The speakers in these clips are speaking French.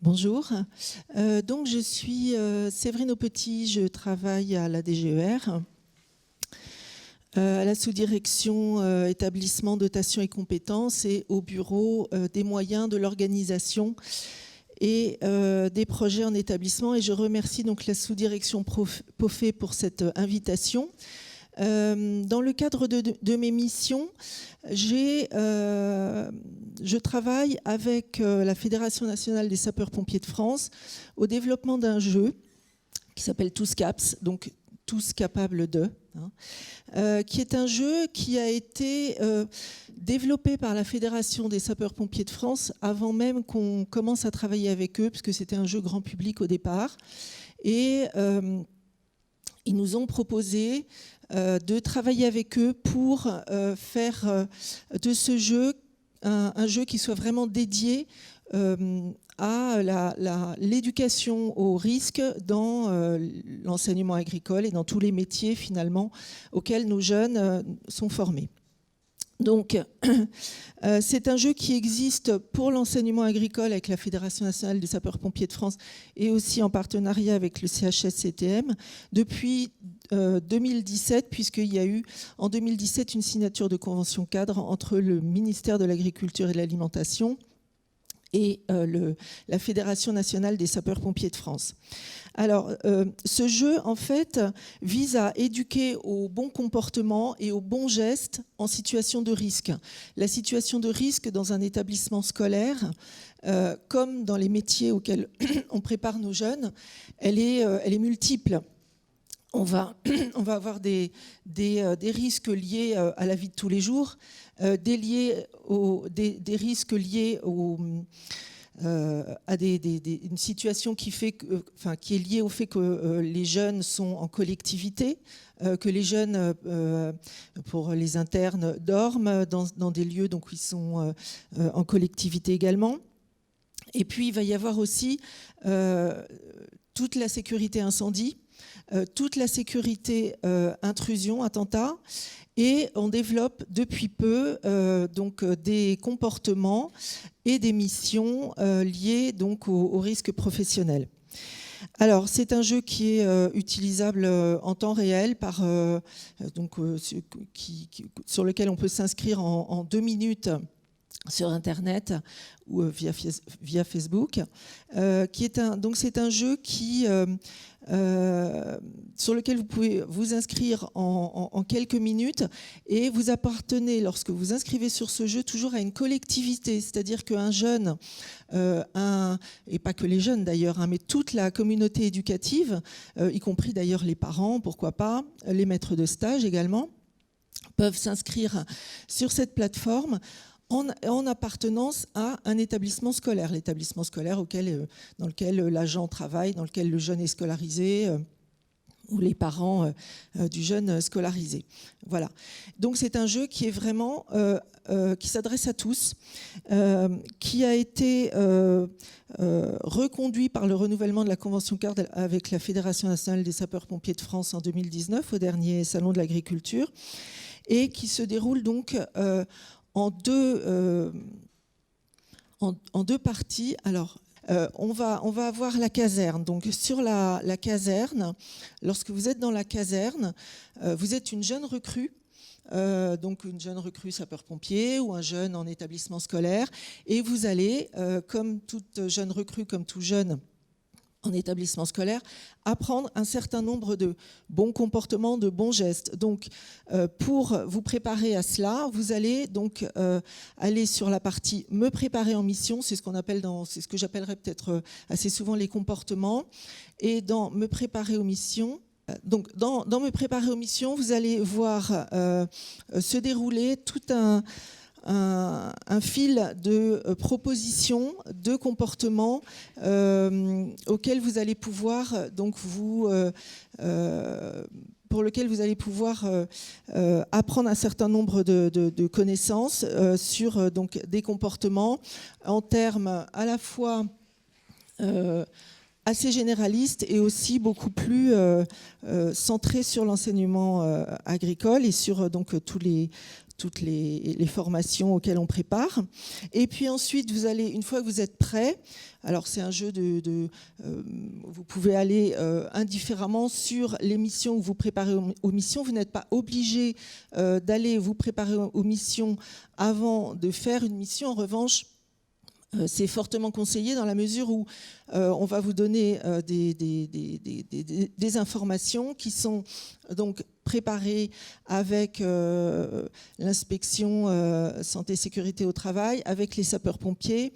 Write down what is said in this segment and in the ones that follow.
Bonjour. Donc je suis Séverine Aupetit, je travaille à la DGER, à la sous-direction établissement, dotation et compétences et au bureau des moyens de l'organisation et des projets en établissement. Et je remercie donc la sous-direction POFE pour cette invitation. Dans le cadre de mes missions, je travaille avec la Fédération nationale des sapeurs-pompiers de France au développement d'un jeu qui s'appelle Tous Caps, donc tous capables de, qui est un jeu qui a été développé par la Fédération des sapeurs-pompiers de France avant même qu'on commence à travailler avec eux, puisque c'était un jeu grand public au départ. Et ils nous ont proposé de travailler avec eux pour faire de ce jeu un jeu qui soit vraiment dédié à l'éducation au risque dans l'enseignement agricole et dans tous les métiers finalement auxquels nos jeunes sont formés. Donc, c'est un jeu qui existe pour l'enseignement agricole avec la Fédération nationale des sapeurs-pompiers de France et aussi en partenariat avec le CHSCTM depuis 2017, puisqu'il y a eu en 2017 une signature de convention cadre entre le ministère de l'Agriculture et de l'Alimentation et la Fédération nationale des sapeurs-pompiers de France. Alors, ce jeu, en fait, vise à éduquer au bon comportement et aux bons gestes en situation de risque. La situation de risque dans un établissement scolaire, comme dans les métiers auxquels on prépare nos jeunes, elle est multiple. On va avoir des risques liés à la vie de tous les jours, des risques liés à une situation qui est liée au fait que les jeunes sont en collectivité, que les jeunes, pour les internes, dorment dans des lieux donc, où ils sont en collectivité également. Et puis, il va y avoir aussi toute la sécurité incendie, toute la sécurité intrusion, attentat, et on développe depuis peu donc, des comportements et des missions liées donc, au risque professionnel. Alors, c'est un jeu qui est utilisable en temps réel sur lequel on peut s'inscrire en 2 minutes sur Internet ou via Facebook. Donc c'est un jeu sur lequel vous pouvez vous inscrire en quelques minutes et vous appartenez, lorsque vous inscrivez sur ce jeu, toujours à une collectivité, c'est-à-dire qu'un jeune, et pas que les jeunes d'ailleurs, mais toute la communauté éducative, y compris d'ailleurs les parents, pourquoi pas, les maîtres de stage également, peuvent s'inscrire sur cette plateforme en appartenance à un établissement scolaire, l'établissement scolaire dans lequel l'agent travaille, dans lequel le jeune est scolarisé, ou les parents du jeune scolarisé. Voilà. Donc c'est un jeu qui est vraiment qui s'adresse à tous, qui a été reconduit par le renouvellement de la convention cadre avec la Fédération nationale des sapeurs-pompiers de France en 2019 au dernier salon de l'agriculture et qui se déroule donc en deux parties. Alors, on va avoir la caserne. Donc, sur la caserne, lorsque vous êtes dans la caserne, vous êtes une jeune recrue, donc une jeune recrue sapeur-pompier ou un jeune en établissement scolaire, et vous allez, comme toute jeune recrue, comme tout jeune en établissement scolaire, apprendre un certain nombre de bons comportements, de bons gestes. Donc, pour vous préparer à cela, vous allez donc aller sur la partie « Me préparer en mission », c'est ce que j'appellerais peut-être assez souvent les comportements. Et dans « Me préparer aux missions », donc dans « Me préparer aux missions », vous allez voir se dérouler tout un fil de propositions, de comportements auxquels vous allez pouvoir pour lequel vous allez pouvoir apprendre un certain nombre de connaissances sur donc, des comportements en termes à la fois assez généraliste et aussi beaucoup plus centré sur l'enseignement agricole et sur donc tous toutes les formations auxquelles on prépare. Et puis ensuite, vous allez, une fois que vous êtes prêt, alors c'est un jeu vous pouvez aller indifféremment sur les missions que vous préparez aux missions. Vous n'êtes pas obligé d'aller vous préparer aux missions avant de faire une mission. En revanche, c'est fortement conseillé dans la mesure où on va vous donner des informations qui sont donc préparées avec l'inspection santé sécurité au travail, avec les sapeurs-pompiers,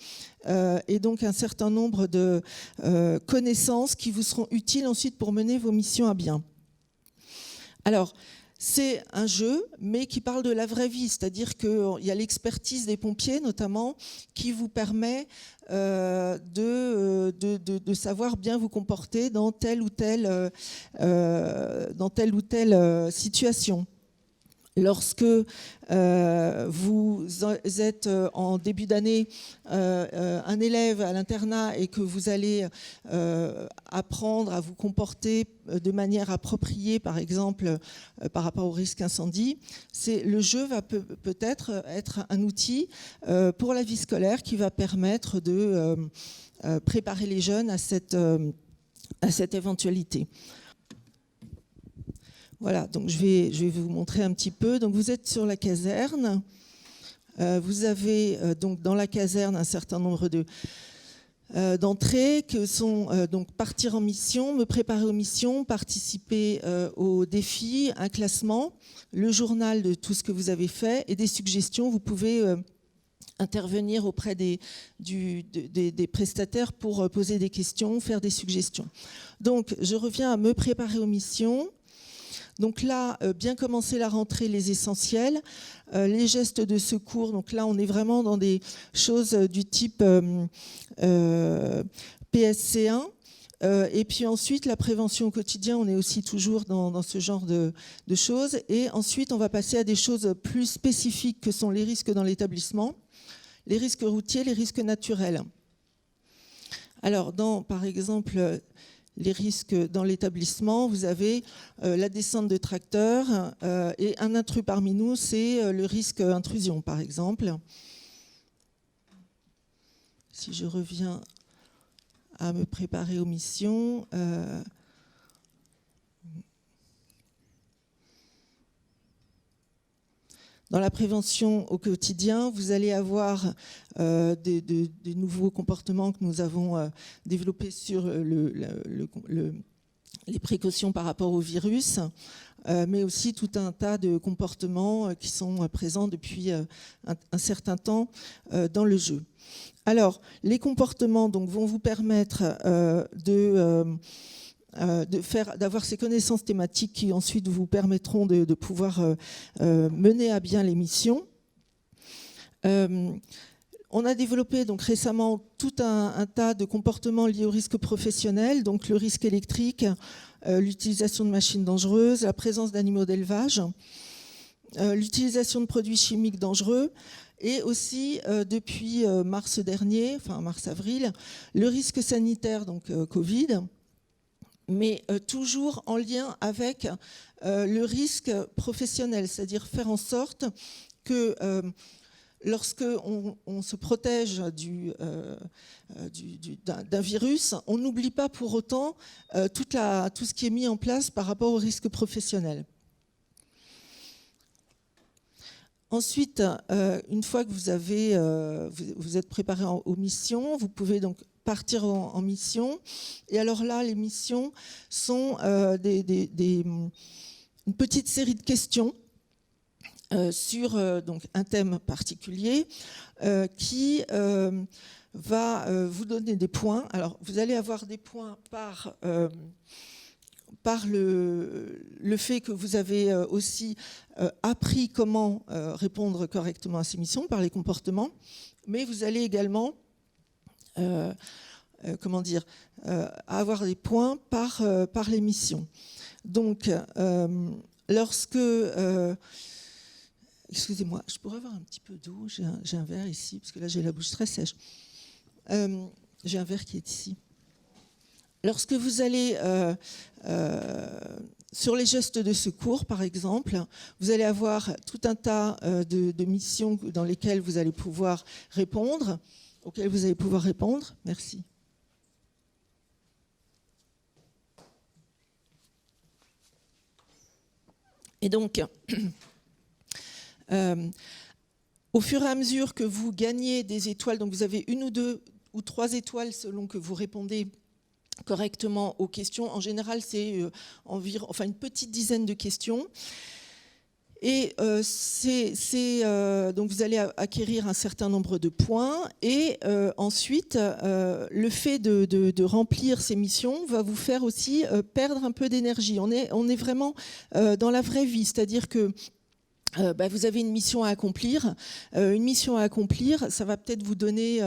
et donc un certain nombre de connaissances qui vous seront utiles ensuite pour mener vos missions à bien. Alors, c'est un jeu, mais qui parle de la vraie vie, c'est-à-dire qu'il y a l'expertise des pompiers, notamment, qui vous permet de savoir bien vous comporter dans telle ou telle situation. Lorsque vous êtes en début d'année un élève à l'internat et que vous allez apprendre à vous comporter de manière appropriée, par exemple par rapport au risque incendie, le jeu va peut-être être un outil pour la vie scolaire qui va permettre de préparer les jeunes à cette éventualité. Voilà, donc je vais vous montrer un petit peu. Donc vous êtes sur la caserne. Vous avez donc dans la caserne un certain nombre d'entrées que sont donc partir en mission, me préparer aux missions, participer aux défis, un classement, le journal de tout ce que vous avez fait et des suggestions. Vous pouvez intervenir auprès des prestataires pour poser des questions, faire des suggestions. Donc je reviens à me préparer aux missions. Donc là, bien commencer la rentrée, les essentiels, les gestes de secours. Donc là, on est vraiment dans des choses du type PSC1. Et puis ensuite, la prévention au quotidien, on est aussi toujours dans ce genre de choses. Et ensuite, on va passer à des choses plus spécifiques que sont les risques dans l'établissement, les risques routiers, les risques naturels. Alors, par exemple, les risques dans l'établissement, vous avez la descente de tracteurs et un intrus parmi nous, c'est le risque intrusion, par exemple. Si je reviens à me préparer aux missions, dans la prévention au quotidien, vous allez avoir des nouveaux comportements que nous avons développés sur les précautions par rapport au virus, mais aussi tout un tas de comportements qui sont présents depuis un certain temps dans le jeu. Alors, les comportements donc, vont vous permettre d'avoir ces connaissances thématiques qui ensuite vous permettront de pouvoir mener à bien les missions. On a développé donc récemment tout un tas de comportements liés au risque professionnel, donc le risque électrique, l'utilisation de machines dangereuses, la présence d'animaux d'élevage, l'utilisation de produits chimiques dangereux, et aussi depuis mars dernier, enfin mars-avril, le risque sanitaire, donc Covid, mais toujours en lien avec le risque professionnel, c'est-à-dire faire en sorte que lorsque on se protège d'un virus, on n'oublie pas pour autant tout ce qui est mis en place par rapport au risque professionnel. Ensuite, une fois que vous êtes préparé aux missions, vous pouvez donc partir en mission. Et alors là, les missions sont une petite série de questions sur donc un thème particulier qui va vous donner des points. Alors, vous allez avoir des points par le fait que vous avez aussi appris comment répondre correctement à ces missions, par les comportements, mais vous allez également avoir des points par les missions. Donc, lorsque... excusez-moi, je pourrais avoir un petit peu d'eau, j'ai un verre ici, parce que là j'ai la bouche très sèche. J'ai un verre qui est ici. Lorsque vous allez sur les gestes de secours, par exemple, vous allez avoir tout un tas de missions dans lesquelles vous allez pouvoir répondre, auxquelles vous allez pouvoir répondre. Merci. Et donc, au fur et à mesure que vous gagnez des étoiles, donc vous avez 1 ou 2 ou 3 étoiles selon que vous répondez correctement aux questions. En général, c'est environ, enfin une petite dizaine de questions. Et donc vous allez acquérir un certain nombre de points. Et ensuite, le fait de remplir ces missions va vous faire aussi perdre un peu d'énergie. On est vraiment dans la vraie vie, c'est-à-dire que vous avez une mission à accomplir. Une mission à accomplir, ça va peut-être vous donner,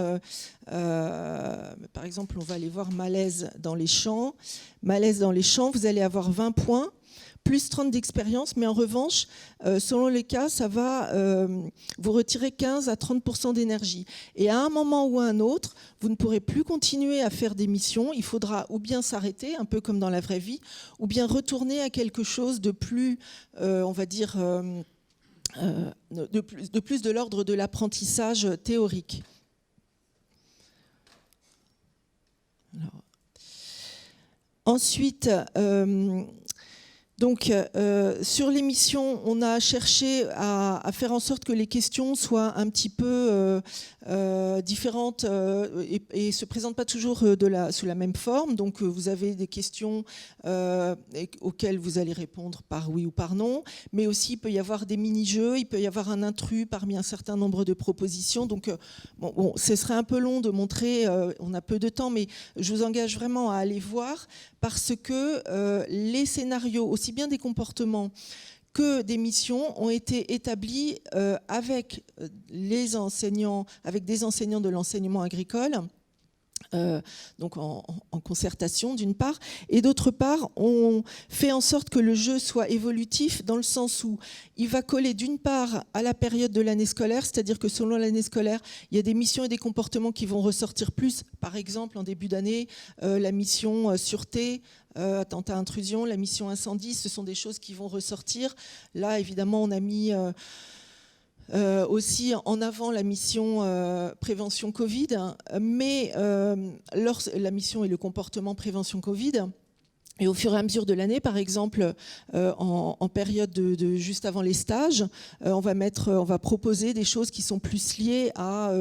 par exemple, on va aller voir malaise dans les champs. Malaise dans les champs, vous allez avoir 20 points, plus 30 d'expérience, mais en revanche, selon les cas, ça va vous retirer 15 à 30% d'énergie. Et à un moment ou à un autre, vous ne pourrez plus continuer à faire des missions. Il faudra ou bien s'arrêter, un peu comme dans la vraie vie, ou bien retourner à quelque chose de plus, on va dire, de plus de l'ordre de l'apprentissage théorique. Alors. Ensuite, sur les missions, on a cherché à faire en sorte que les questions soient un petit peu différentes et se présentent pas toujours sous la même forme. Donc vous avez des questions auxquelles vous allez répondre par oui ou par non, mais aussi il peut y avoir des mini-jeux, il peut y avoir un intrus parmi un certain nombre de propositions. Donc ce serait un peu long de montrer, on a peu de temps, mais je vous engage vraiment à aller voir parce que les scénarios, aussi bien des comportements que des missions, ont été établis avec les enseignants, avec des enseignants de l'enseignement agricole, donc en concertation d'une part, et d'autre part, on fait en sorte que le jeu soit évolutif dans le sens où il va coller d'une part à la période de l'année scolaire, c'est-à-dire que selon l'année scolaire, il y a des missions et des comportements qui vont ressortir plus. Par exemple, en début d'année, la mission sûreté, attentat à intrusion, la mission incendie, ce sont des choses qui vont ressortir. Là, évidemment, on a mis aussi en avant la mission prévention Covid, mais la mission et le comportement prévention Covid. Et au fur et à mesure de l'année, par exemple, en période de juste avant les stages, on va proposer des choses qui sont plus liées à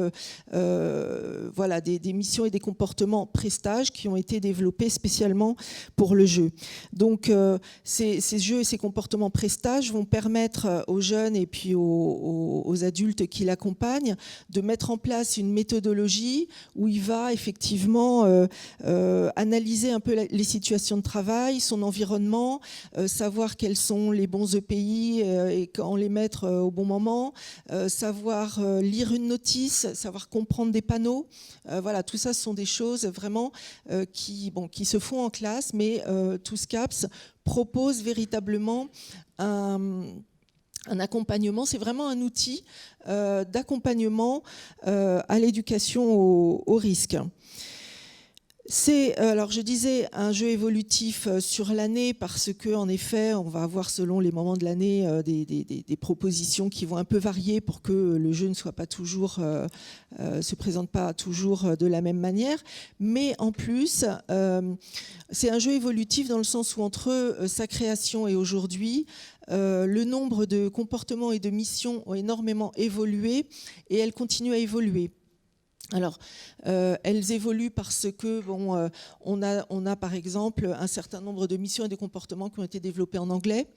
voilà, des missions et des comportements pré-stage qui ont été développés spécialement pour le jeu. Donc, ces jeux et ces comportements pré-stage vont permettre aux jeunes et puis aux adultes qui l'accompagnent de mettre en place une méthodologie où il va effectivement analyser un peu les situations de travail, son environnement, savoir quels sont les bons EPI et quand les mettre au bon moment, savoir lire une notice, savoir comprendre des panneaux. Voilà, tout ça, ce sont des choses vraiment qui se font en classe, mais TOUSCAPS propose véritablement un accompagnement. C'est vraiment un outil d'accompagnement à l'éducation au risque. C'est, alors je disais, un jeu évolutif sur l'année parce que, en effet, on va avoir selon les moments de l'année des propositions qui vont un peu varier pour que le jeu ne soit pas toujours, se présente pas toujours de la même manière. Mais en plus, c'est un jeu évolutif dans le sens où entre sa création et aujourd'hui, le nombre de comportements et de missions ont énormément évolué et elles continuent à évoluer. Alors, elles évoluent parce que on a par exemple un certain nombre de missions et de comportements qui ont été développés en anglais.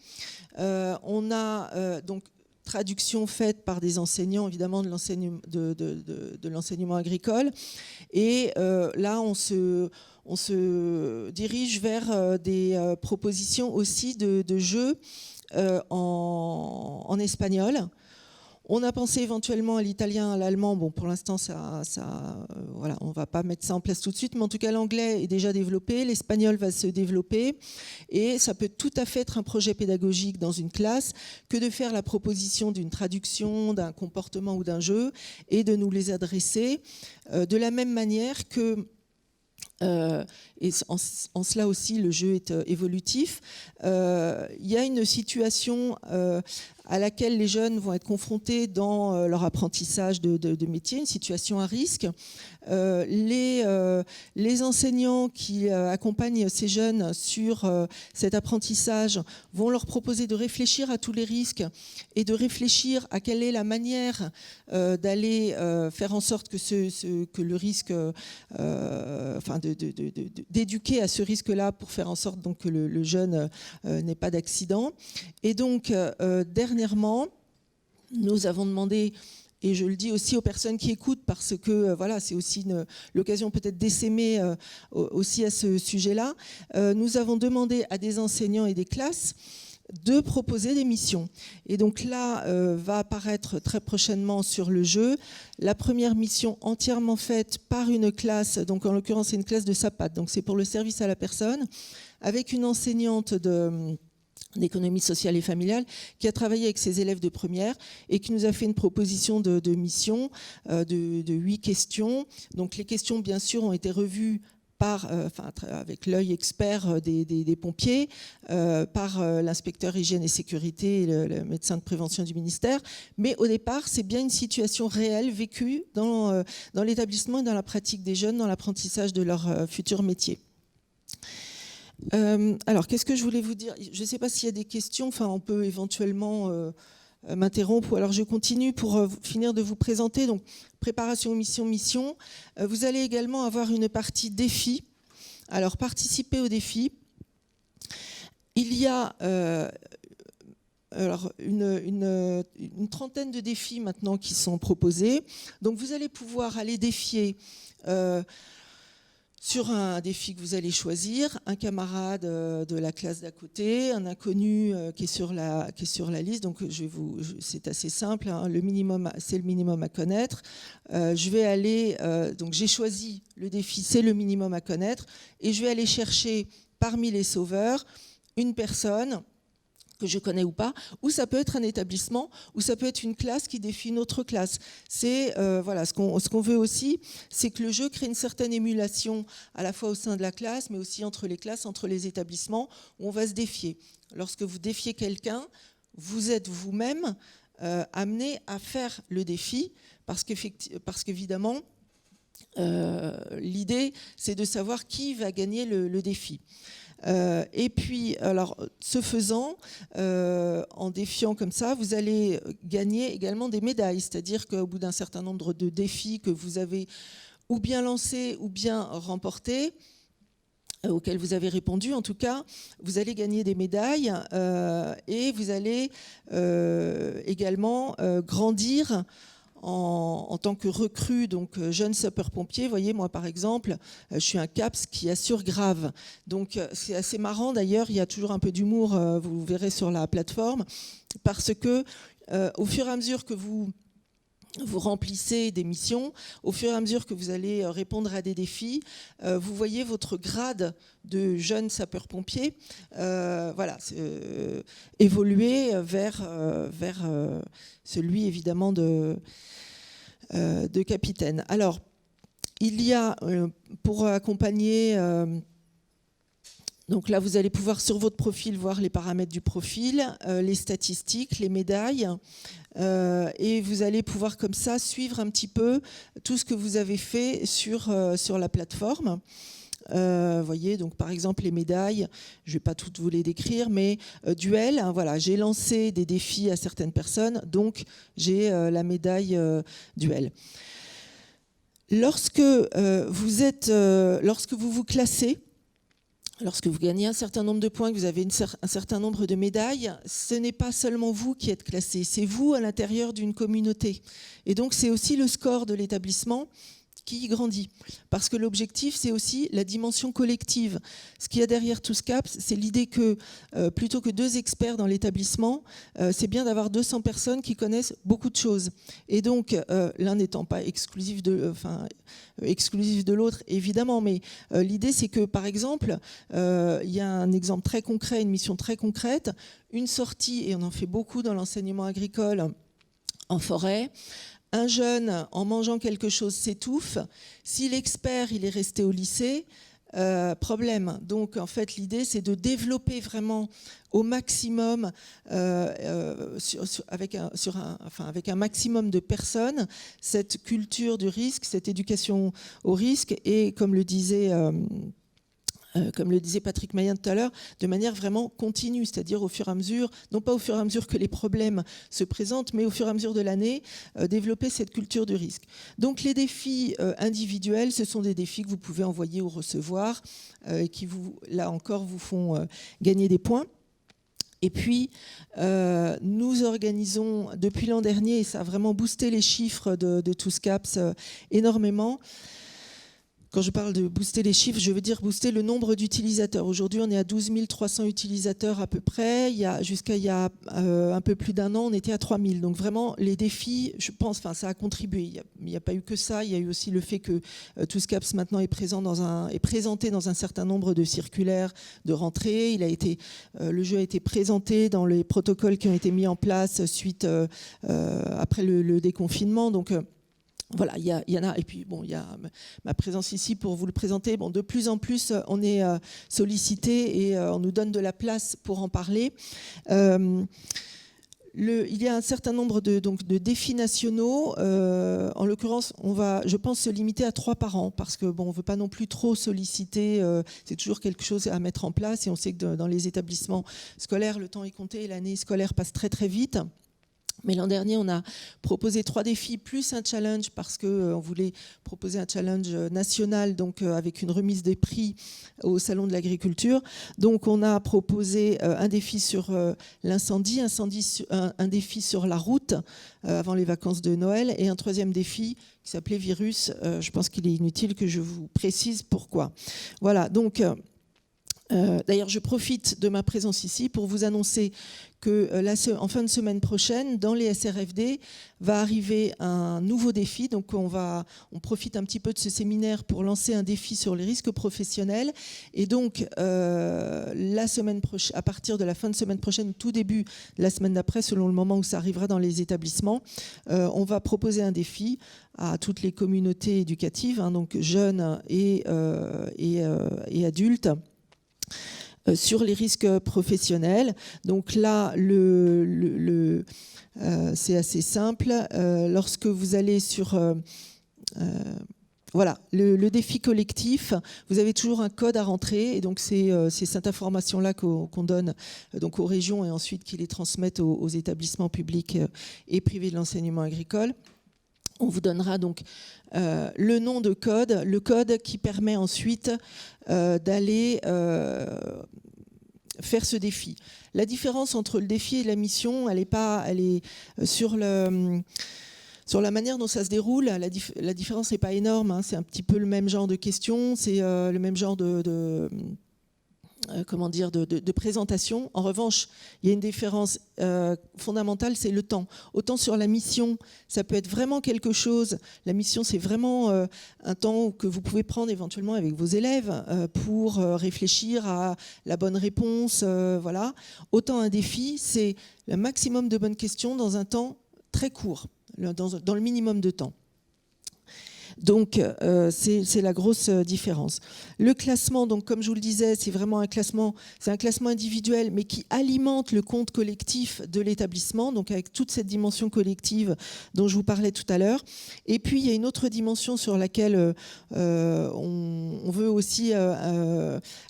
On a donc traduction faite par des enseignants, évidemment, de l'enseignement agricole. Et là, on se dirige vers des propositions aussi de jeux en espagnol. On a pensé éventuellement à l'italien, à l'allemand. Bon, pour l'instant, voilà, on ne va pas mettre ça en place tout de suite, mais en tout cas, l'anglais est déjà développé, l'espagnol va se développer, et ça peut tout à fait être un projet pédagogique dans une classe que de faire la proposition d'une traduction, d'un comportement ou d'un jeu, et de nous les adresser de la même manière que Et en cela aussi, le jeu est évolutif. Il y a une situation à laquelle les jeunes vont être confrontés dans leur apprentissage de métier, une situation à risque. Les enseignants qui accompagnent ces jeunes sur cet apprentissage vont leur proposer de réfléchir à tous les risques et de réfléchir à quelle est la manière d'aller faire en sorte que le risque, d'éduquer à ce risque-là pour faire en sorte donc, que le jeune n'ait pas d'accident. Et donc, dernièrement, nous avons demandé, et je le dis aussi aux personnes qui écoutent, parce que voilà, c'est aussi l'occasion peut-être d'essaimer aussi à ce sujet-là, nous avons demandé à des enseignants et des classes de proposer des missions. Et donc là, va apparaître très prochainement sur le jeu la première mission entièrement faite par une classe, donc en l'occurrence c'est une classe de SAPAT, donc c'est pour le service à la personne, avec une enseignante d'économie sociale et familiale, qui a travaillé avec ses élèves de première et qui nous a fait une proposition de mission de 8 questions. Donc les questions, bien sûr, ont été revues avec l'œil expert des pompiers, par l'inspecteur hygiène et sécurité et le médecin de prévention du ministère. Mais au départ, c'est bien une situation réelle vécue dans l'établissement et dans la pratique des jeunes, dans l'apprentissage de leur futur métier. Alors, qu'est-ce que je voulais vous dire ? Je ne sais pas s'il y a des questions, on peut éventuellement m'interrompre, ou alors je continue pour finir de vous présenter. Donc, préparation, mission. Vous allez également avoir une partie défi. Alors, participez au défi. Il y a une trentaine de défis maintenant qui sont proposés. Donc, vous allez pouvoir aller défier sur un défi que vous allez choisir, un camarade de la classe d'à côté, un inconnu qui est sur la liste. Donc c'est assez simple, hein, c'est le minimum à connaître. Je vais aller, donc j'ai choisi le défi, c'est le minimum à connaître, et je vais aller chercher parmi les sauveurs une personne que je connais ou pas, ou ça peut être un établissement, ou ça peut être une classe qui défie une autre classe. C'est voilà, ce qu'on veut aussi, c'est que le jeu crée une certaine émulation à la fois au sein de la classe, mais aussi entre les classes, entre les établissements, où on va se défier. Lorsque vous défiez quelqu'un, vous êtes vous-même amené à faire le défi, parce qu'évidemment, l'idée, c'est de savoir qui va gagner le défi. Et puis, alors, ce faisant, en défiant comme ça, vous allez gagner également des médailles. C'est-à-dire qu'au bout d'un certain nombre de défis que vous avez ou bien lancés ou bien remportés, auxquels vous avez répondu, en tout cas, vous allez gagner des médailles et vous allez également grandir en tant que recrue, donc jeune sapeur-pompier. Vous voyez, moi par exemple, je suis un CAPS qui assure grave. Donc c'est assez marrant d'ailleurs, il y a toujours un peu d'humour, vous verrez sur la plateforme, parce que au fur et à mesure que vous remplissez des missions, au fur et à mesure que vous allez répondre à des défis, vous voyez votre grade de jeune sapeur-pompier évoluer vers celui évidemment de capitaine. Alors, il y a, pour accompagner... donc là, vous allez pouvoir sur votre profil voir les paramètres du profil, les statistiques, les médailles, et vous allez pouvoir comme ça suivre un petit peu tout ce que vous avez fait sur la plateforme. Voyez, donc par exemple les médailles, je ne vais pas toutes vous les décrire, mais duel, hein, voilà, j'ai lancé des défis à certaines personnes, donc j'ai la médaille duel. Lorsque vous vous classez, lorsque vous gagnez un certain nombre de points, que vous avez un certain nombre de médailles, ce n'est pas seulement vous qui êtes classé, c'est vous à l'intérieur d'une communauté. Et donc c'est aussi le score de l'établissement qui grandit. Parce que l'objectif, c'est aussi la dimension collective. Ce qu'il y a derrière TOUSCAPS, c'est l'idée que plutôt que 2 experts dans l'établissement, c'est bien d'avoir 200 personnes qui connaissent beaucoup de choses. Et donc, l'un n'étant pas exclusif de l'autre, évidemment, mais l'idée, c'est que, par exemple, il y a un exemple très concret, une mission très concrète, une sortie, et on en fait beaucoup dans l'enseignement agricole en forêt, un jeune, en mangeant quelque chose, s'étouffe. Si l'expert, il est resté au lycée, problème. Donc, en fait, l'idée, c'est de développer vraiment au maximum, avec un maximum de personnes, cette culture du risque, cette éducation au risque, et comme le disait Patrick Mayen tout à l'heure, de manière vraiment continue, c'est-à-dire au fur et à mesure, non pas au fur et à mesure que les problèmes se présentent, mais au fur et à mesure de l'année, développer cette culture du risque. Donc les défis individuels, ce sont des défis que vous pouvez envoyer ou recevoir, et qui, là encore, vous font gagner des points. Et puis, nous organisons, depuis l'an dernier, et ça a vraiment boosté les chiffres de TOUSCAPS énormément. Quand je parle de booster les chiffres, je veux dire booster le nombre d'utilisateurs. Aujourd'hui, on est à 12 300 utilisateurs à peu près. Jusqu'à il y a un peu plus d'un an, on était à 3 000. Donc vraiment, les défis, je pense, ça a contribué. Il n'y a pas eu que ça. Il y a eu aussi le fait que TOUSCAPS maintenant est présenté dans un certain nombre de circulaires de rentrée. Le jeu a été présenté dans les protocoles qui ont été mis en place après le déconfinement. Donc voilà, il y en a, et puis bon, il y a ma présence ici pour vous le présenter. Bon, de plus en plus, on est sollicité et on nous donne de la place pour en parler. Il y a un certain nombre de défis nationaux. En l'occurrence, on va, je pense, se limiter à 3 par an, parce que bon, on ne veut pas non plus trop solliciter. C'est toujours quelque chose à mettre en place, et on sait que dans les établissements scolaires, le temps est compté et l'année scolaire passe très très vite. Mais l'an dernier, on a proposé 3 défis plus un challenge, parce qu'on voulait proposer un challenge national, donc avec une remise des prix au Salon de l'Agriculture. Donc on a proposé un défi sur l'incendie, un défi sur la route avant les vacances de Noël, et un 3e défi qui s'appelait Virus. Je pense qu'il est inutile que je vous précise pourquoi. Voilà, donc... D'ailleurs, je profite de ma présence ici pour vous annoncer que en fin de semaine prochaine, dans les SRFD, va arriver un nouveau défi. Donc, on profite un petit peu de ce séminaire pour lancer un défi sur les risques professionnels. Et donc, à partir de la fin de semaine prochaine, tout début de la semaine d'après, selon le moment où ça arrivera dans les établissements, on va proposer un défi à toutes les communautés éducatives, donc jeunes et adultes, sur les risques professionnels. Donc là, c'est assez simple. Lorsque vous allez sur... voilà, le défi collectif, vous avez toujours un code à rentrer, et donc c'est cette information-là qu'on donne donc aux régions, et ensuite qui les transmettent aux établissements publics et privés de l'enseignement agricole. On vous donnera donc le nom de code, le code qui permet ensuite d'aller faire ce défi. La différence entre le défi et la mission, elle est sur la manière dont ça se déroule. La différence n'est pas énorme, c'est un petit peu le même genre de questions, c'est le même genre de présentation. En revanche, il y a une différence fondamentale, c'est le temps. Autant sur la mission, ça peut être vraiment quelque chose. La mission, c'est vraiment un temps que vous pouvez prendre éventuellement avec vos élèves pour réfléchir à la bonne réponse. Voilà. Autant un défi, c'est le maximum de bonnes questions dans un temps très court, dans le minimum de temps. Donc, c'est la grosse différence. Le classement, donc, comme je vous le disais, c'est vraiment un classement individuel, mais qui alimente le compte collectif de l'établissement, donc avec toute cette dimension collective dont je vous parlais tout à l'heure. Et puis, il y a une autre dimension sur laquelle on veut aussi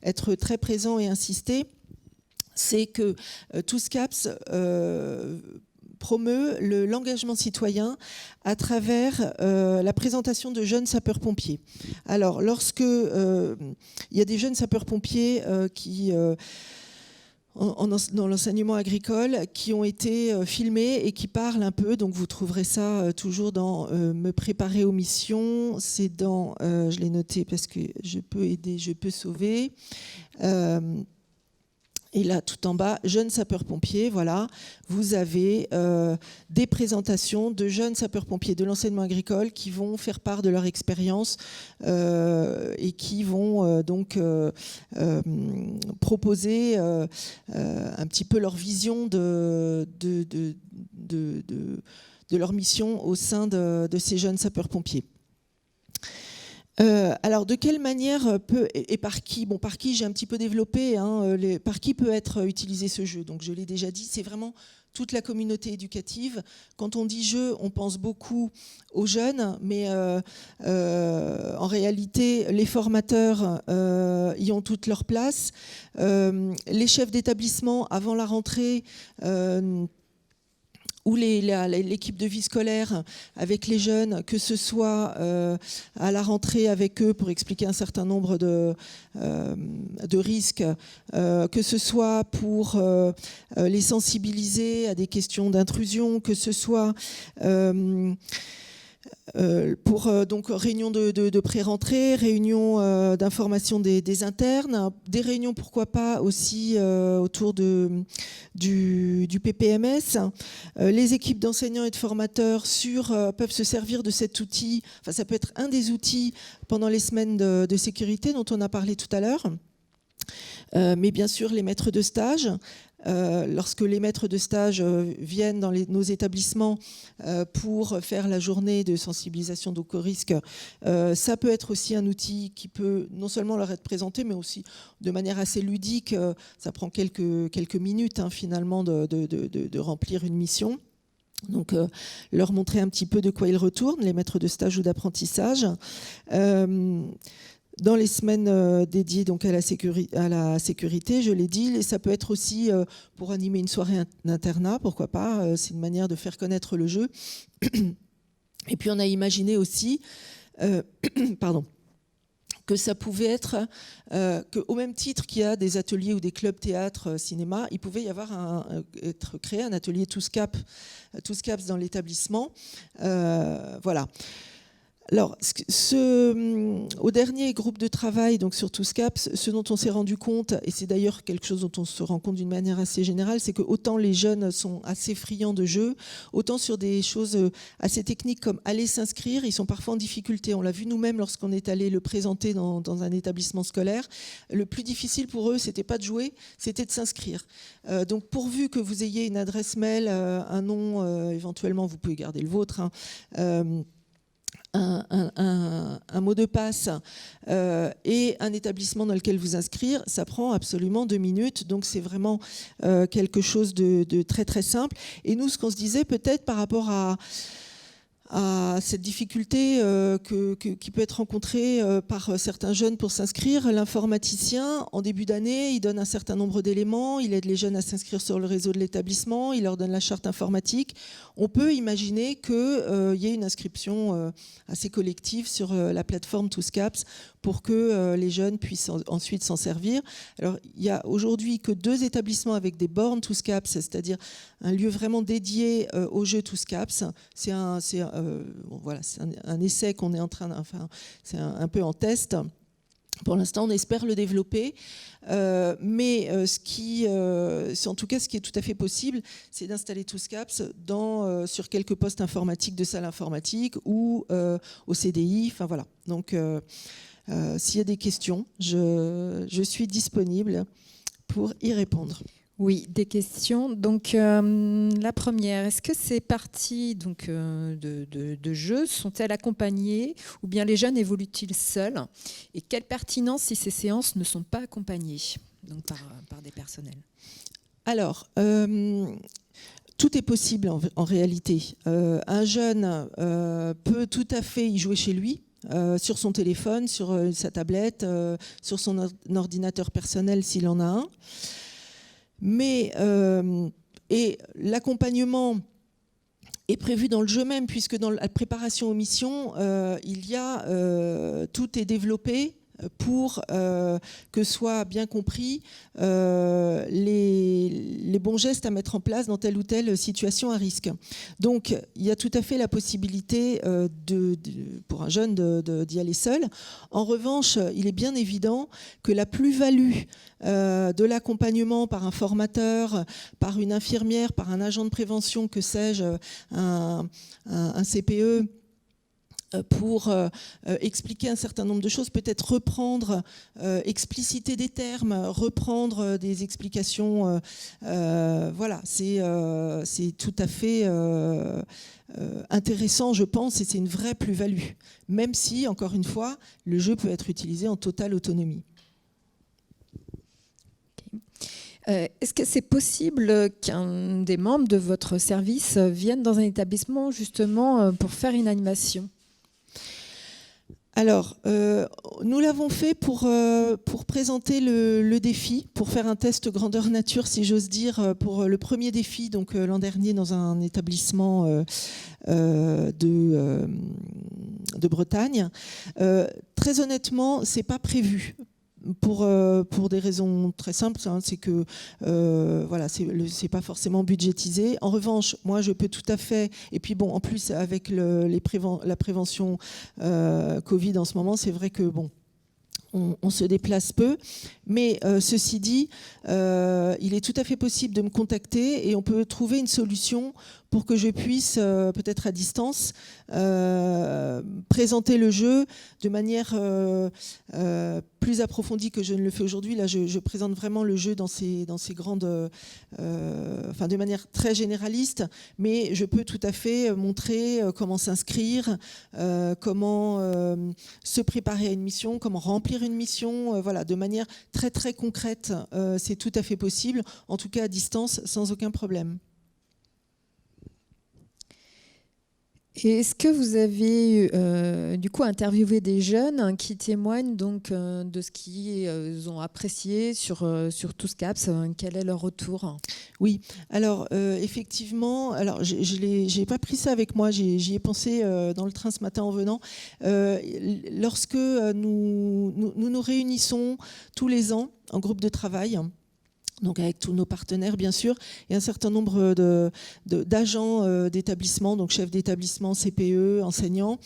être très présent et insister, c'est que TOUSCAPS promeut l'engagement citoyen à travers la présentation de jeunes sapeurs-pompiers. Alors, lorsque il y a des jeunes sapeurs-pompiers qui, dans l'enseignement agricole, qui ont été filmés et qui parlent un peu, donc vous trouverez ça toujours dans Me préparer aux missions, c'est dans, je l'ai noté parce que je peux aider, je peux sauver. Et là, tout en bas, jeunes sapeurs-pompiers, voilà, vous avez des présentations de jeunes sapeurs-pompiers de l'enseignement agricole qui vont faire part de leur expérience et qui vont proposer un petit peu leur vision de leur mission au sein de ces jeunes sapeurs-pompiers. Alors, de quelle manière et par qui j'ai un petit peu développé, par qui peut être utilisé ce jeu. Donc, je l'ai déjà dit, c'est vraiment toute la communauté éducative. Quand on dit jeu, on pense beaucoup aux jeunes, mais en réalité, les formateurs y ont toute leur place. Les chefs d'établissement, avant la rentrée, ou l'équipe de vie scolaire avec les jeunes, que ce soit à la rentrée avec eux pour expliquer un certain nombre de risques, que ce soit pour les sensibiliser à des questions d'intrusion, que ce soit pour donc réunion de pré-rentrée, réunion d'information des internes, des réunions pourquoi pas aussi autour du PPMS. Les équipes d'enseignants et de formateurs peuvent se servir de cet outil, enfin ça peut être un des outils pendant les semaines de sécurité dont on a parlé tout à l'heure. Mais bien sûr les maîtres de stage. Lorsque les maîtres de stage viennent dans nos établissements pour faire la journée de sensibilisation donc au risque, ça peut être aussi un outil qui peut non seulement leur être présenté, mais aussi de manière assez ludique. Ça prend quelques minutes finalement de remplir une mission. Donc, leur montrer un petit peu de quoi ils retournent, les maîtres de stage ou d'apprentissage. Dans les semaines dédiées donc à la sécurité, je l'ai dit, et ça peut être aussi pour animer une soirée d'internat, pourquoi pas, c'est une manière de faire connaître le jeu. Et puis on a imaginé aussi, que ça pouvait être, qu'au même titre qu'il y a des ateliers ou des clubs théâtre, cinéma, il pouvait y avoir être créé un atelier Tous Caps dans l'établissement. Voilà. Alors, au dernier groupe de travail donc sur Tous Caps, ce dont on s'est rendu compte, et c'est d'ailleurs quelque chose dont on se rend compte d'une manière assez générale, c'est que autant les jeunes sont assez friands de jeux, autant sur des choses assez techniques comme aller s'inscrire, ils sont parfois en difficulté. On l'a vu nous-mêmes lorsqu'on est allé le présenter dans un établissement scolaire. Le plus difficile pour eux, c'était pas de jouer, c'était de s'inscrire. Donc, pourvu que vous ayez une adresse mail, un nom, éventuellement, vous pouvez garder le vôtre, un mot de passe et un établissement dans lequel vous inscrire, ça prend absolument 2 minutes. Donc c'est vraiment quelque chose de très très simple. Et nous, ce qu'on se disait peut-être par rapport à cette difficulté qui peut être rencontrée par certains jeunes pour s'inscrire. L'informaticien, en début d'année, il donne un certain nombre d'éléments, il aide les jeunes à s'inscrire sur le réseau de l'établissement, il leur donne la charte informatique. On peut imaginer qu'il y ait une inscription assez collective sur la plateforme Tous Caps pour que les jeunes puissent ensuite s'en servir. Alors, il n'y a aujourd'hui que 2 établissements avec des bornes Tous Caps, c'est-à-dire un lieu vraiment dédié au jeu Tous Caps. C'est un essai qu'on est en train, c'est un peu en test. Pour l'instant, on espère le développer, mais en tout cas, ce qui est tout à fait possible, c'est d'installer Tous Caps sur quelques postes informatiques de salle informatique ou au CDI. Enfin voilà. Donc, s'il y a des questions, je suis disponible pour y répondre. Oui, des questions. Donc, la première, est-ce que ces parties donc, de jeux sont-elles accompagnées ou bien les jeunes évoluent-ils seuls? Et quelle pertinence si ces séances ne sont pas accompagnées donc par des personnels? Alors, tout est possible en réalité. Un jeune peut tout à fait y jouer chez lui. Sur son téléphone, sur sa tablette, sur son ordinateur personnel s'il en a un. Mais et l'accompagnement est prévu dans le jeu même, puisque dans la préparation aux missions, tout est développé pour que soient bien compris les bons gestes à mettre en place dans telle ou telle situation à risque. Donc, il y a tout à fait la possibilité pour un jeune d'y aller seul. En revanche, il est bien évident que la plus-value de l'accompagnement par un formateur, par une infirmière, par un agent de prévention, que sais-je, un CPE, pour expliquer un certain nombre de choses, peut-être reprendre, expliciter des termes, reprendre des explications. Voilà, c'est tout à fait intéressant, je pense, et c'est une vraie plus-value, même si, encore une fois, le jeu peut être utilisé en totale autonomie. Est-ce que c'est possible qu'un des membres de votre service vienne dans un établissement justement pour faire une animation ? Alors, nous l'avons fait pour présenter le défi, pour faire un test grandeur nature, si j'ose dire, pour le premier défi, donc l'an dernier dans un établissement de Bretagne. Très honnêtement, c'est pas prévu. Pour des raisons très simples, hein, c'est que voilà, c'est pas forcément budgétisé. En revanche, moi, je peux tout à fait. Et puis bon, en plus avec la prévention Covid en ce moment, c'est vrai que bon. On se déplace peu, mais ceci dit, il est tout à fait possible de me contacter et on peut trouver une solution pour que je puisse, peut-être à distance, présenter le jeu de manière plus approfondie que je ne le fais aujourd'hui. Là, je présente vraiment le jeu dans ces grandes... enfin, de manière très généraliste, mais je peux tout à fait montrer comment s'inscrire, comment se préparer à une mission, comment remplir une mission, voilà, de manière très très concrète. C'est tout à fait possible, en tout cas à distance, sans aucun problème. Et est-ce que vous avez du coup interviewé des jeunes qui témoignent donc de ce qu'ils ont apprécié sur TousCaps? Quel est leur retour? Oui, alors effectivement, alors j'ai pas pris ça avec moi, j'y ai pensé dans le train ce matin en venant. Lorsque nous réunissons tous les ans en groupe de travail, donc avec tous nos partenaires bien sûr, et un certain nombre d'agents d'établissement, donc chefs d'établissement, CPE, enseignants,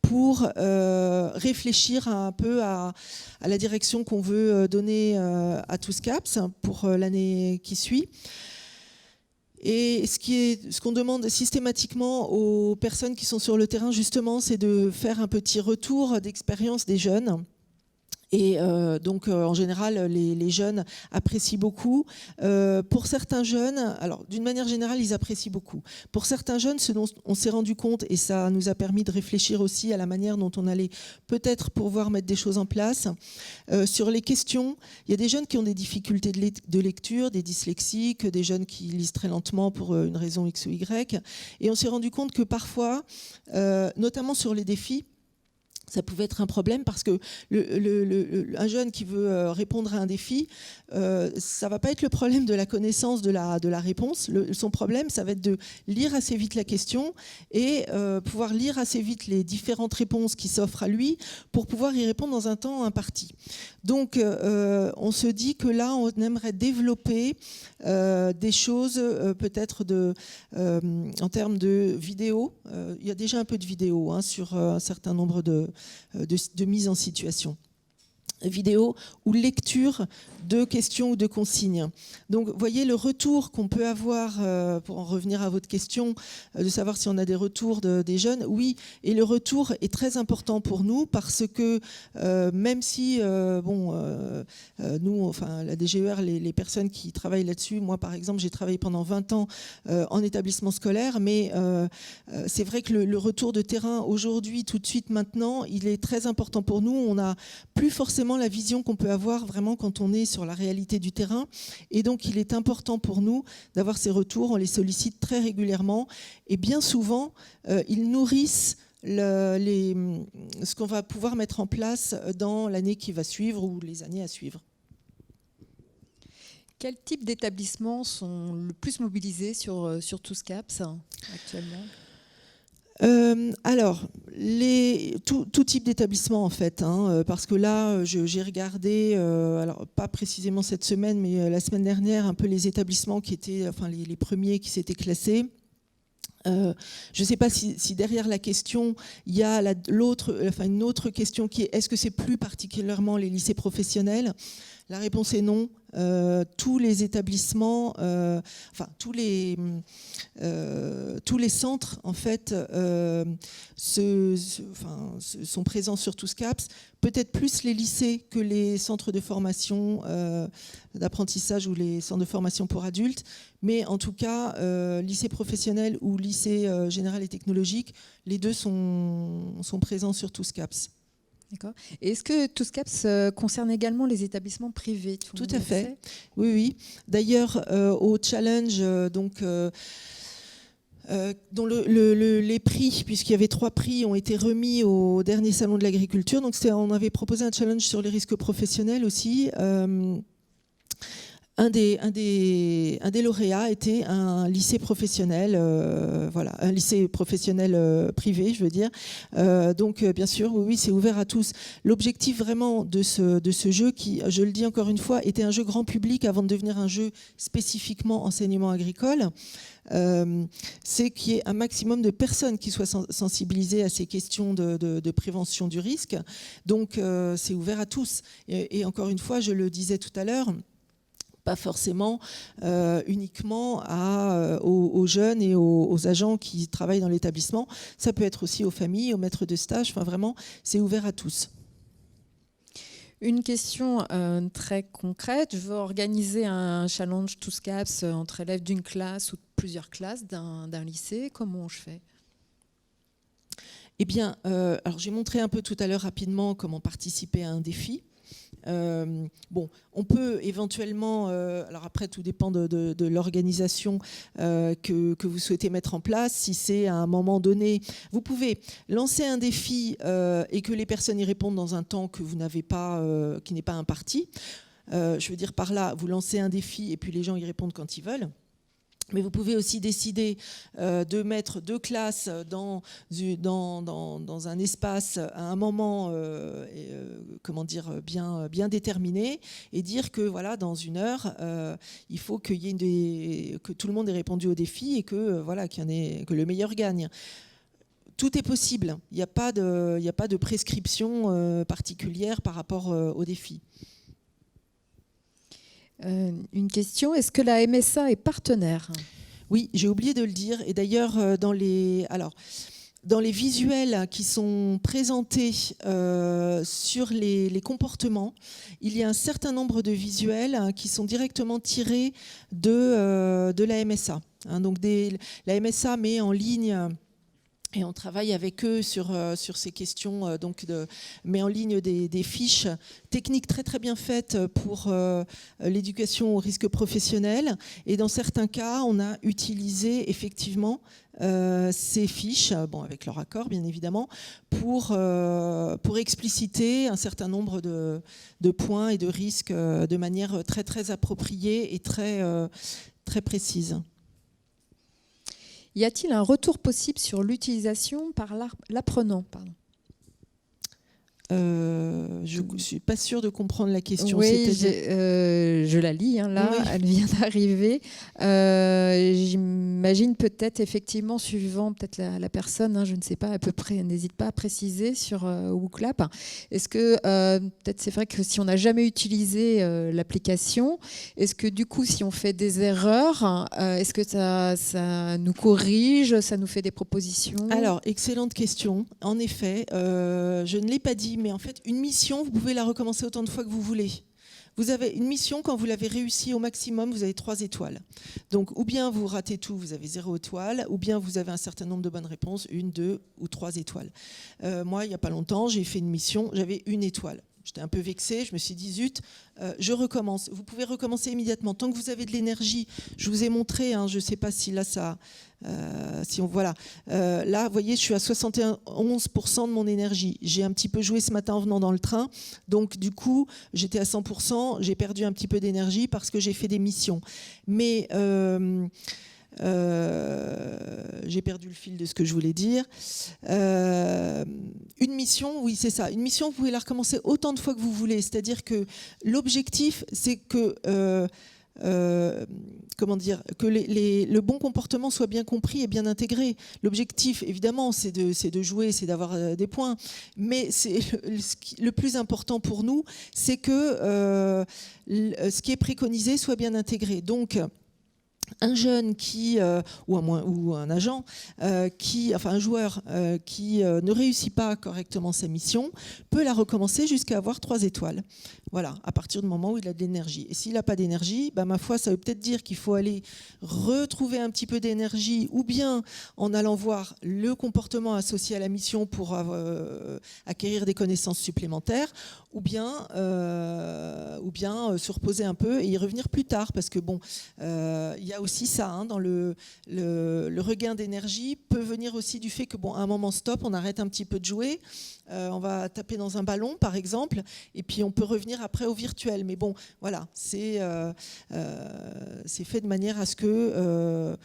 pour réfléchir un peu à la direction qu'on veut donner à TousCaps pour l'année qui suit. Et ce qu'on demande systématiquement aux personnes qui sont sur le terrain, justement, c'est de faire un petit retour d'expérience des jeunes. Et donc, en général, les jeunes apprécient beaucoup. Pour certains jeunes, alors d'une manière générale, ils apprécient beaucoup. Pour certains jeunes, ce dont on s'est rendu compte, et ça nous a permis de réfléchir aussi à la manière dont on allait peut-être pouvoir mettre des choses en place, sur les questions, il y a des jeunes qui ont des difficultés de lecture, des dyslexiques, des jeunes qui lisent très lentement pour une raison X ou Y. Et on s'est rendu compte que parfois, notamment sur les défis, ça pouvait être un problème parce que un jeune qui veut répondre à un défi, ça ne va pas être le problème de la connaissance de la réponse. Son problème, ça va être de lire assez vite la question et pouvoir lire assez vite les différentes réponses qui s'offrent à lui pour pouvoir y répondre dans un temps imparti. Donc, on se dit que là, on aimerait développer des choses peut-être en termes de vidéo. Il y a déjà un peu de vidéo sur un certain nombre de mise en situation. Vidéo ou lecture de questions ou de consignes. Donc, vous voyez le retour qu'on peut avoir, pour en revenir à votre question, de savoir si on a des retours des jeunes. Oui, et le retour est très important pour nous parce que même si, nous, enfin, la DGER, les personnes qui travaillent là-dessus, moi, par exemple, j'ai travaillé pendant 20 ans en établissement scolaire, mais c'est vrai que le retour de terrain aujourd'hui, tout de suite, maintenant, il est très important pour nous. On n'a plus forcément la vision qu'on peut avoir vraiment quand on est sur la réalité du terrain. Et donc, il est important pour nous d'avoir ces retours. On les sollicite très régulièrement. Et bien souvent, ils nourrissent ce qu'on va pouvoir mettre en place dans l'année qui va suivre ou les années à suivre. Quel type d'établissements sont le plus mobilisés sur TousCaps actuellement ? Alors, tout type d'établissement en fait, parce que là, j'ai regardé, alors pas précisément cette semaine, mais la semaine dernière, un peu les établissements qui étaient, enfin les premiers qui s'étaient classés. Je ne sais pas si derrière la question, il y a une autre question qui est est-ce que c'est plus particulièrement les lycées professionnels ? La réponse est non. Tous les établissements, tous les centres en fait sont présents sur TousCaps. Peut-être plus les lycées que les centres de formation d'apprentissage ou les centres de formation pour adultes, mais en tout cas, lycée professionnel ou lycée général et technologique, les deux sont présents sur TousCaps. D'accord. Et est-ce que TousCaps concerne également les établissements privés? Tout à fait. Oui, oui. D'ailleurs, au challenge, dont les prix, puisqu'il y avait 3 prix, ont été remis au dernier salon de l'agriculture. Donc, on avait proposé un challenge sur les risques professionnels aussi. Un des lauréats était un lycée professionnel, un lycée professionnel privé, je veux dire. Donc, bien sûr, oui, c'est ouvert à tous. L'objectif vraiment de ce jeu, qui, je le dis encore une fois, était un jeu grand public avant de devenir un jeu spécifiquement enseignement agricole, c'est qu'il y ait un maximum de personnes qui soient sensibilisées à ces questions de prévention du risque. Donc, c'est ouvert à tous. Et encore une fois, je le disais tout à l'heure, pas forcément uniquement aux jeunes et aux agents qui travaillent dans l'établissement. Ça peut être aussi aux familles, aux maîtres de stage. Enfin, vraiment, c'est ouvert à tous. Une question très concrète. Je veux organiser un challenge TousCaps entre élèves d'une classe ou de plusieurs classes d'un lycée. Comment je fais ? Eh bien, alors j'ai montré un peu tout à l'heure rapidement comment participer à un défi. On peut éventuellement, alors après tout dépend de l'organisation que vous souhaitez mettre en place. Si c'est à un moment donné, vous pouvez lancer un défi et que les personnes y répondent dans un temps que vous n'avez pas, qui n'est pas imparti. Je veux dire par là, vous lancez un défi et puis les gens y répondent quand ils veulent. Mais vous pouvez aussi décider de mettre 2 classes dans un espace à un moment bien déterminé et dire que voilà, dans 1 heure, il faut que tout le monde ait répondu au défi et que le meilleur gagne. Tout est possible. Il n'y a pas de prescription particulière par rapport au défi. Une question, est-ce que la MSA est partenaire ? Oui, j'ai oublié de le dire. Et d'ailleurs, dans les visuels qui sont présentés sur les comportements, il y a un certain nombre de visuels qui sont directement tirés de la MSA. Donc la MSA met en ligne... Et on travaille avec eux sur ces questions, met en ligne des fiches techniques très très bien faites pour l'éducation au risque professionnel. Et dans certains cas, on a utilisé effectivement ces fiches, avec leur accord bien évidemment, pour expliciter un certain nombre de points et de risques de manière très très appropriée et très, très précise. Y a-t-il un retour possible sur l'utilisation par l'apprenant ? Je ne suis pas sûre de comprendre la question. Oui, je la lis, là, oui. Elle vient d'arriver. J'imagine peut-être, effectivement, suivant peut-être la personne, je ne sais pas, à peu près, n'hésite pas à préciser sur WooClap. Est-ce que, peut-être c'est vrai que si on n'a jamais utilisé l'application, est-ce que du coup, si on fait des erreurs, est-ce que ça nous corrige, ça nous fait des propositions ? Alors, excellente question. En effet, je ne l'ai pas dit, mais en fait, une mission, vous pouvez la recommencer autant de fois que vous voulez. Vous avez une mission, quand vous l'avez réussi au maximum, vous avez 3 étoiles. Donc, ou bien vous ratez tout, vous avez 0 étoile, ou bien vous avez un certain nombre de bonnes réponses, 1, 2 ou 3 étoiles. Moi, il n'y a pas longtemps, j'ai fait une mission, j'avais 1 étoile. J'étais un peu vexée, je me suis dit zut, je recommence. Vous pouvez recommencer immédiatement. Tant que vous avez de l'énergie, je vous ai montré, je ne sais pas si là ça... là, vous voyez, je suis à 71% de mon énergie. J'ai un petit peu joué ce matin en venant dans le train. Donc, du coup, j'étais à 100%. J'ai perdu un petit peu d'énergie parce que j'ai fait des missions. Mais... j'ai perdu le fil de ce que je voulais dire. Une mission, oui, c'est ça. Une mission, vous pouvez la recommencer autant de fois que vous voulez. C'est-à-dire que l'objectif, c'est que comment dire, que le bon comportement soit bien compris et bien intégré. L'objectif, évidemment, c'est de jouer, c'est d'avoir des points, mais le plus important pour nous, c'est que ce qui est préconisé soit bien intégré. Donc, un jeune ou un agent, un joueur qui ne réussit pas correctement sa mission peut la recommencer jusqu'à avoir 3 étoiles. Voilà, à partir du moment où il a de l'énergie. Et s'il n'a pas d'énergie, ma foi, ça veut peut-être dire qu'il faut aller retrouver un petit peu d'énergie, ou bien en allant voir le comportement associé à la mission pour acquérir des connaissances supplémentaires, ou bien se reposer un peu et y revenir plus tard. Parce que il y a aussi ça, dans le regain d'énergie peut venir aussi du fait que, à un moment stop, on arrête un petit peu de jouer, on va taper dans un ballon, par exemple, et puis on peut revenir après au virtuel. Mais voilà, c'est fait de manière à ce que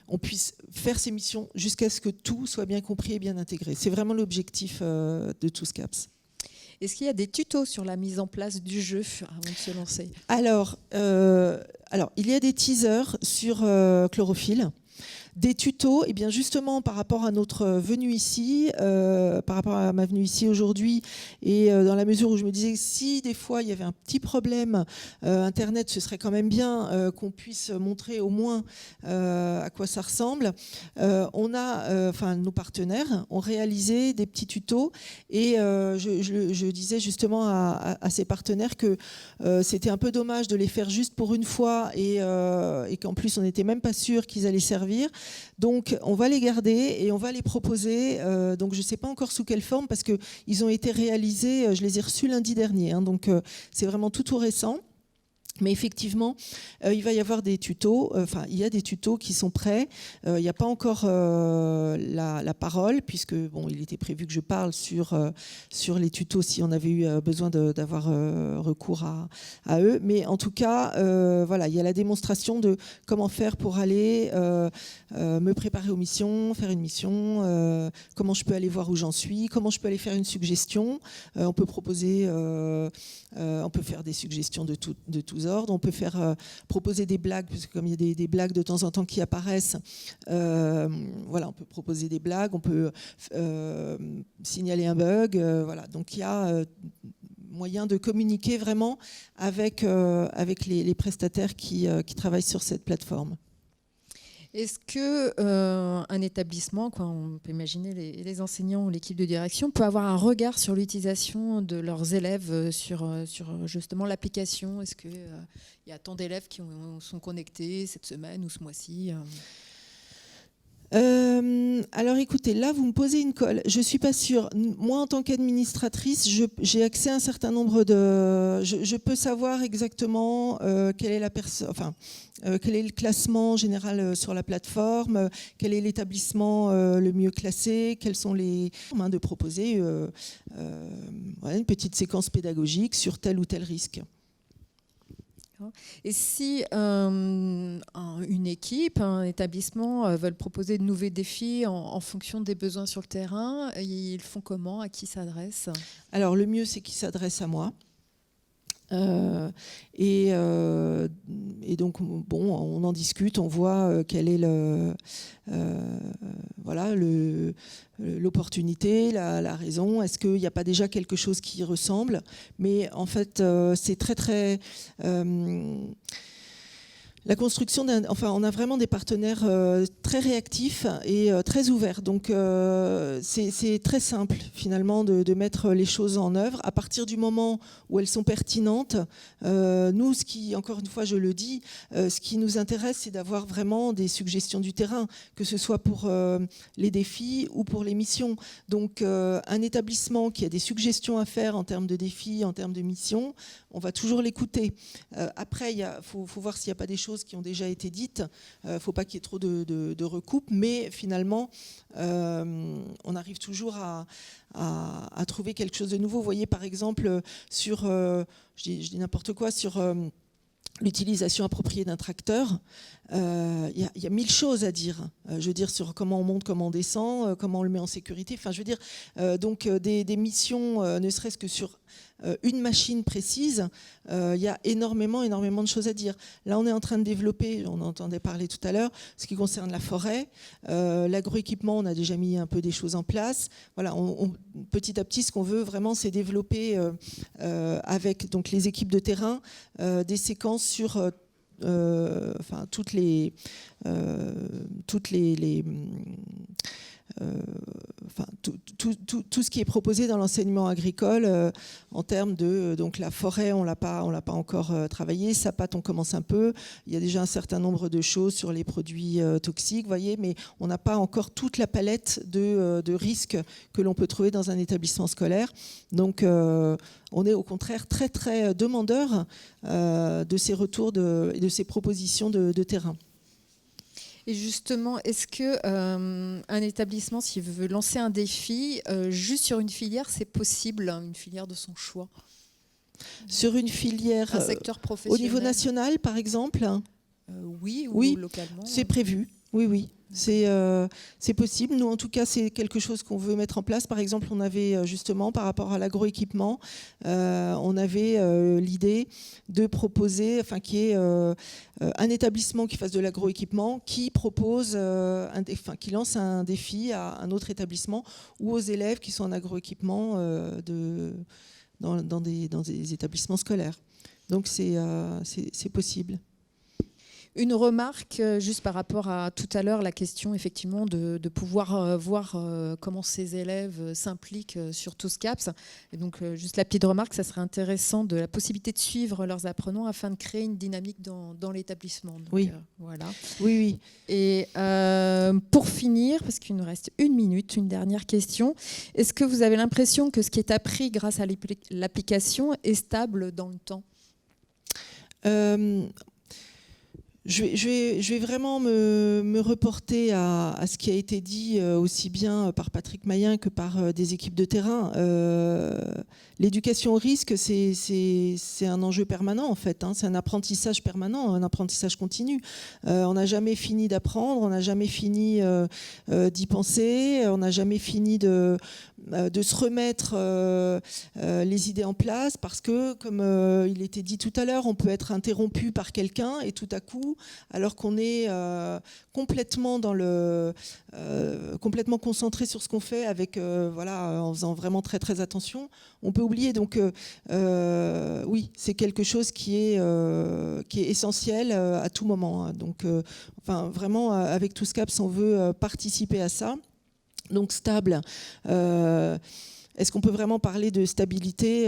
on puisse faire ces missions jusqu'à ce que tout soit bien compris et bien intégré. C'est vraiment l'objectif de TousCaps. Est-ce qu'il y a des tutos sur la mise en place du jeu avant de se lancer ? Alors, il y a des teasers sur Chlorophylle. Des tutos, et bien justement par rapport à notre venue ici, par rapport à ma venue ici aujourd'hui, et dans la mesure où je me disais que si des fois il y avait un petit problème Internet, ce serait quand même bien qu'on puisse montrer au moins à quoi ça ressemble. Nos partenaires ont réalisé des petits tutos, et je disais justement à ces partenaires que c'était un peu dommage de les faire juste pour une fois et qu'en plus on n'était même pas sûr qu'ils allaient servir. Donc on va les garder et on va les proposer. Donc je ne sais pas encore sous quelle forme parce qu'ils ont été réalisés, je les ai reçus lundi dernier. Donc c'est vraiment tout récent. Mais effectivement, il va y avoir des tutos, il y a des tutos qui sont prêts. Il n'y a pas encore la parole, puisque il était prévu que je parle sur les tutos si on avait eu besoin d'avoir recours à eux. Mais en tout cas, il y a la démonstration de comment faire pour aller me préparer aux missions, faire une mission, comment je peux aller voir où j'en suis, comment je peux aller faire une suggestion. On peut proposer, on peut faire des suggestions de tous ordres. On peut proposer des blagues, parce que comme il y a des blagues de temps en temps qui apparaissent, on peut proposer des blagues, on peut signaler un bug. Donc il y a moyen de communiquer vraiment avec les prestataires qui travaillent sur cette plateforme. Est-ce qu'un établissement, on peut imaginer les enseignants ou l'équipe de direction, peut avoir un regard sur l'utilisation de leurs élèves sur justement l'application ? Est-ce qu'il y a tant d'élèves qui sont connectés cette semaine ou ce mois-ci ? Alors écoutez, là vous me posez une colle. Je suis pas sûre. Moi en tant qu'administratrice, j'ai accès à un certain nombre de. Je peux savoir exactement quelle est quel est le classement général sur la plateforme, quel est l'établissement le mieux classé, quels sont les de proposer une petite séquence pédagogique sur tel ou tel risque. Et si une équipe, un établissement veulent proposer de nouveaux défis en fonction des besoins sur le terrain, ils font comment ? À qui s'adressent ? Alors le mieux, c'est qu'ils s'adressent à moi. Et donc on en discute, on voit quelle est l'opportunité, la raison. Est-ce qu'il n'y a pas déjà quelque chose qui ressemble ? Mais en fait, c'est très très la construction on a vraiment des partenaires très réactifs et très ouverts. Donc c'est très simple finalement de mettre les choses en œuvre à partir du moment où elles sont pertinentes. Nous, encore une fois, je le dis, ce qui nous intéresse, c'est d'avoir vraiment des suggestions du terrain, que ce soit pour les défis ou pour les missions. Donc un établissement qui a des suggestions à faire en termes de défis, en termes de missions, on va toujours l'écouter. Après, il faut voir s'il n'y a pas des choses qui ont déjà été dites. Il ne faut pas qu'il y ait trop de recoupes, mais finalement, on arrive toujours à trouver quelque chose de nouveau. Vous voyez, par exemple, sur, je dis n'importe quoi, sur l'utilisation appropriée d'un tracteur, il y a 1000 choses à dire. Je veux dire, sur comment on monte, comment on descend, comment on le met en sécurité. Enfin, je veux dire, donc des missions, ne serait-ce que sur une machine précise, il y a énormément de choses à dire. Là, on est en train de développer, on entendait parler tout à l'heure, ce qui concerne la forêt, l'agroéquipement, on a déjà mis un peu des choses en place. Voilà, petit à petit, ce qu'on veut vraiment, c'est développer avec donc, les équipes de terrain des séquences sur toutes les tout ce qui est proposé dans l'enseignement agricole en termes de donc la forêt, on l'a pas encore travaillé. Sapate, on commence un peu. Il y a déjà un certain nombre de choses sur les produits toxiques, voyez, mais on n'a pas encore toute la palette de risques que l'on peut trouver dans un établissement scolaire. Donc, on est au contraire très très demandeur de ces retours et de ces propositions de terrain. Et justement, est-ce qu'un établissement, s'il veut lancer un défi, juste sur une filière, c'est possible, une filière de son choix? Sur une filière, un secteur professionnel. Au niveau national, par exemple? Oui, localement. C'est prévu, oui. C'est possible. Nous, en tout cas, c'est quelque chose qu'on veut mettre en place. Par exemple, on avait justement, par rapport à l'agroéquipement, on avait l'idée de proposer, qu'il y ait un établissement qui fasse de l'agroéquipement, qui propose, qui lance un défi à un autre établissement ou aux élèves qui sont en agroéquipement dans des établissements scolaires. Donc, c'est possible. Une remarque, juste par rapport à tout à l'heure, la question effectivement de pouvoir voir comment ces élèves s'impliquent sur TOUSCAPS. Et donc, juste la petite remarque, ça serait intéressant de la possibilité de suivre leurs apprenants afin de créer une dynamique dans l'établissement. Donc, oui. Voilà. Oui. Et pour finir, parce qu'il nous reste 1 minute, une dernière question. Est-ce que vous avez l'impression que ce qui est appris grâce à l'application est stable dans le temps ? Je vais vraiment me reporter à ce qui a été dit aussi bien par Patrick Mayen que par des équipes de terrain. L'éducation au risque, c'est un enjeu permanent en fait. C'est un apprentissage permanent, un apprentissage continu. On n'a jamais fini d'apprendre, on n'a jamais fini d'y penser, on n'a jamais fini de se remettre les idées en place parce que, comme il était dit tout à l'heure, on peut être interrompu par quelqu'un et tout à coup, alors qu'on est complètement complètement concentré sur ce qu'on fait avec en faisant vraiment très très attention, on peut oublier. Donc oui, c'est quelque chose qui est essentiel à tout moment. Donc vraiment avec TOUSCAPS, on veut participer à ça. Donc stable. Est-ce qu'on peut vraiment parler de stabilité ?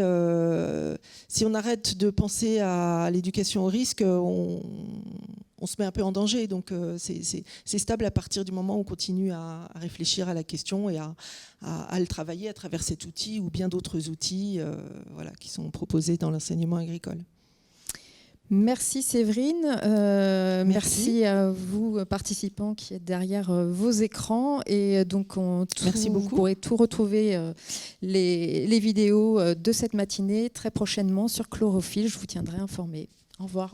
Si on arrête de penser à l'éducation au risque, on se met un peu en danger. Donc c'est stable à partir du moment où on continue à réfléchir à la question et à le travailler à travers cet outil ou bien d'autres outils qui sont proposés dans l'enseignement agricole. Merci Séverine, merci à vous participants qui êtes derrière vos écrans et donc merci beaucoup. Vous pourrez tout retrouver les vidéos de cette matinée très prochainement sur Chlorophylle, je vous tiendrai informé. Au revoir.